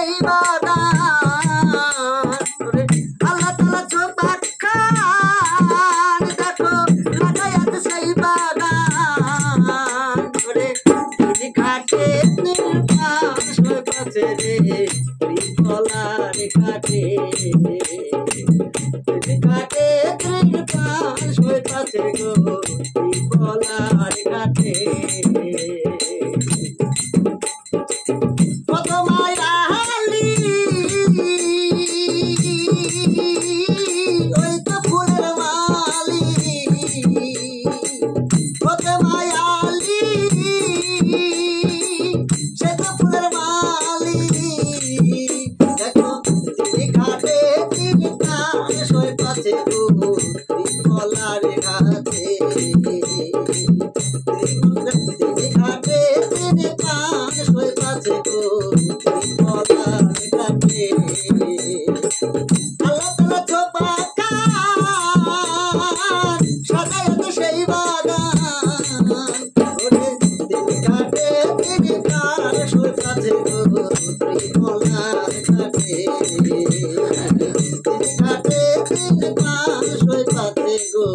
সেই বাগান আল্লাহ তাআলা ছোপাক খান দেখো লাগাই আছে সেই বাগান করে দিদি ঘাটে নির্বাণ সই পাচ্ছে রে ত্রিফলার ঘাটে দিদি ঘাটে নির্বাণ সই পাচ্ছে গো ত্রিফলার ঘাটে কত মায়ালি ওই তো ফুলের মালি কত মায়ালি সে তো ফুলের মালি দেখো তিনি ঘাটে তিনি কান সই পাচ্ছে গো ত্রিফলার ঘাটে তিনি ঘাটে তিনি কান সই পাচ্ছে গো ত্রিফলার ঘাটে আল্লাহ তাআলা ছোপাক খান সাজায় তো সেই বাগান ওরে তিনি ঘাটে তিনি কান সই পাচ্ছে গো ত্রিফলার ঘাটে তিনি ঘাটে তিনি কান সই পাচ্ছে গো